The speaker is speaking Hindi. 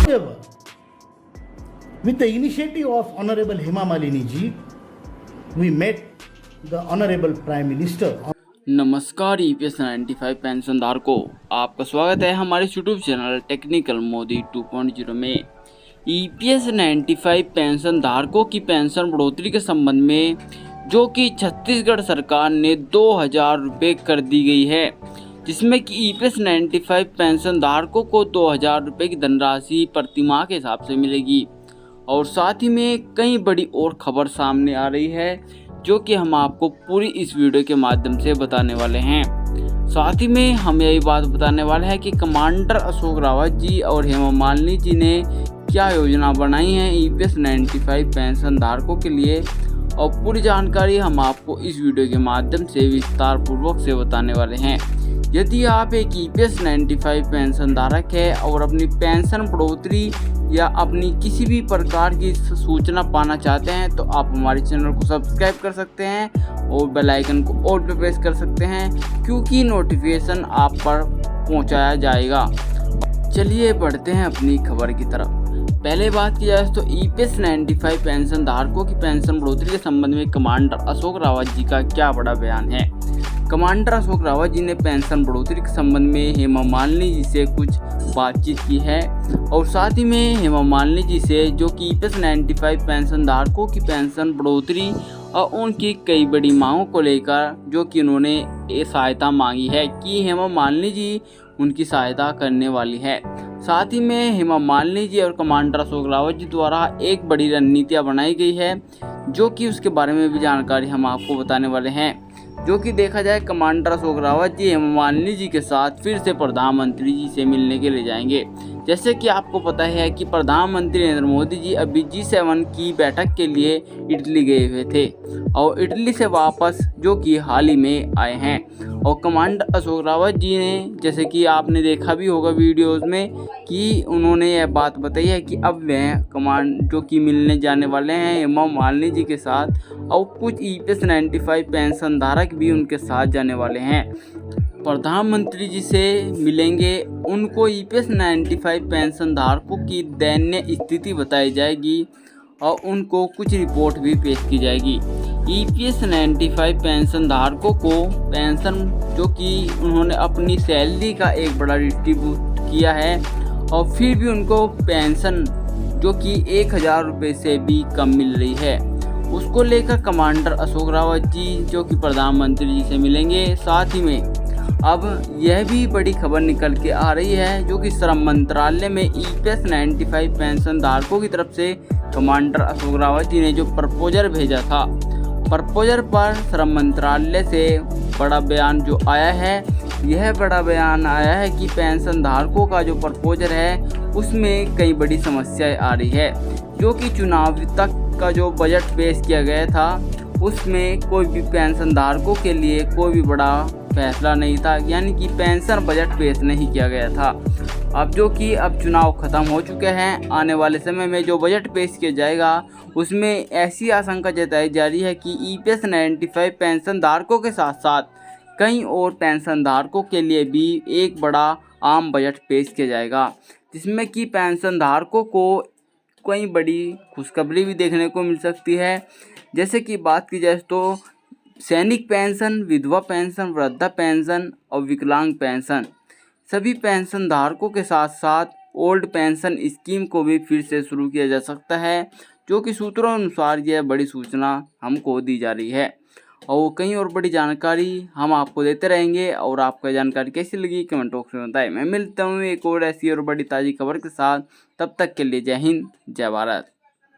However, with the initiative of Honorable Hema Malini ji, we met the Honorable Prime Minister. नमस्कार EPS 95 पेंशन धारकों, आपका स्वागत है हमारे यूट्यूब चैनल टेक्निकल मोदी 2.0 में। EPS 95 पेंशन धारकों की पेंशन बढ़ोतरी के संबंध में जो कि छत्तीसगढ़ सरकार ने 2000 रुपये कर दी गई है, जिसमें कि EPS 95 पेंशन धारकों को 2000 रुपये की धनराशि प्रतिमाह के हिसाब से मिलेगी। और साथ ही में कई बड़ी और खबर सामने आ रही है जो कि हम आपको पूरी इस वीडियो के माध्यम से बताने वाले हैं। साथ ही में हम यही बात बताने वाले हैं कि कमांडर अशोक रावत जी और हेमा मालिनी जी ने क्या योजना बनाई है EPS 95 पेंशन धारकों के लिए, और पूरी जानकारी हम आपको इस वीडियो के माध्यम से विस्तार पूर्वक से बताने वाले हैं। यदि आप एक EPS 95 पेंशन धारक है और अपनी पेंशन बढ़ोतरी या अपनी किसी भी प्रकार की सूचना पाना चाहते हैं तो आप हमारे चैनल को सब्सक्राइब कर सकते हैं और बेल आइकन को ऑल पे प्रेस कर सकते हैं, क्योंकि नोटिफिकेशन आप पर पहुंचाया जाएगा। चलिए बढ़ते हैं अपनी खबर की तरफ। पहले बात की जाए तो EPS 95 पेंशन धारकों की पेंशन बढ़ोतरी के संबंध में कमांडर अशोक रावत जी का क्या बड़ा बयान है। कमांडर अशोक रावत जी ने पेंशन बढ़ोतरी के संबंध में हेमा मालिनी जी से कुछ बातचीत की है, और साथ ही में हेमा मालिनी जी से जो कि EPS 95 पेंशन धारकों की पेंशन बढ़ोतरी और उनकी कई बड़ी मांगों को लेकर जो कि उन्होंने ये सहायता मांगी है कि हेमा मालिनी जी उनकी सहायता करने वाली है। साथ ही में हेमा मालिनी जी और कमांडर अशोक रावत जी द्वारा एक बड़ी रणनीतियाँ बनाई गई है, जो कि उसके बारे में भी जानकारी हम आपको बताने वाले हैं। जो कि देखा जाए कमांडर अशोक रावत जी हेमा मालिनी जी के साथ फिर से प्रधानमंत्री जी से मिलने के लिए जाएंगे। जैसे कि आपको पता है कि प्रधानमंत्री नरेंद्र मोदी जी अभी G7 की बैठक के लिए इटली गए हुए थे और इटली से वापस जो कि हाल ही में आए हैं। और कमांडर अशोक रावत जी ने, जैसे कि आपने देखा भी होगा वीडियोस में, कि उन्होंने यह बात बताई है कि अब वह जो कि मिलने जाने वाले हैं हेमा मालिनी जी के साथ, और कुछ EPS 95 पेंशन धारक भी उनके साथ जाने वाले हैं। प्रधानमंत्री जी से मिलेंगे, उनको EPS 95 पेंशन धारकों की दयनीय स्थिति बताई जाएगी और उनको कुछ रिपोर्ट भी पेश की जाएगी। EPS 95 पेंशन धारकों को पेंशन जो कि उन्होंने अपनी सैलरी का एक बड़ा डिस्ट्रीब्यूट किया है, और फिर भी उनको पेंशन जो कि 1000 रुपये से भी कम मिल रही है, उसको लेकर कमांडर अशोक रावत जी जो कि प्रधानमंत्री जी से मिलेंगे। साथ ही में अब यह भी बड़ी खबर निकल के आ रही है जो कि श्रम मंत्रालय में EPS 95 पेंशन धारकों की तरफ से कमांडर अशोक रावत जी ने जो प्रपोजल भेजा था, प्रपोजल पर श्रम मंत्रालय से बड़ा बयान जो आया है, यह बड़ा बयान आया है कि पेंशन धारकों का जो प्रपोजल है उसमें कई बड़ी समस्याएं आ रही है। जो कि चुनाव तक का जो बजट पेश किया गया था उसमें कोई भी पेंशन धारकों के लिए कोई भी बड़ा फैसला नहीं था, यानी कि पेंशन बजट पेश नहीं किया गया था। अब जो कि अब चुनाव ख़त्म हो चुके हैं, आने वाले समय में जो बजट पेश किया जाएगा उसमें ऐसी आशंका जताई जा रही है कि EPS 95 पेंशन धारकों के साथ साथ कई और पेंशन धारकों के लिए भी एक बड़ा आम बजट पेश किया जाएगा, जिसमें कि पेंशन धारकों को कई बड़ी खुशखबरी भी देखने को मिल सकती है। जैसे कि बात की जाए तो सैनिक पेंशन, विधवा पेंशन, वृद्धा पेंशन और विकलांग पेंशन, सभी पेंशन धारकों के साथ साथ ओल्ड पेंशन स्कीम को भी फिर से शुरू किया जा सकता है, जो कि सूत्रों अनुसार यह बड़ी सूचना हमको दी जा रही है। और कई और बड़ी जानकारी हम आपको देते रहेंगे, और आपको जानकारी कैसी लगी कमेंट बॉक्स में बताएं। मैं मिलता हूँ एक और ऐसी और बड़ी ताज़ी खबर के साथ, तब तक के लिए जय हिंद, जय भारत।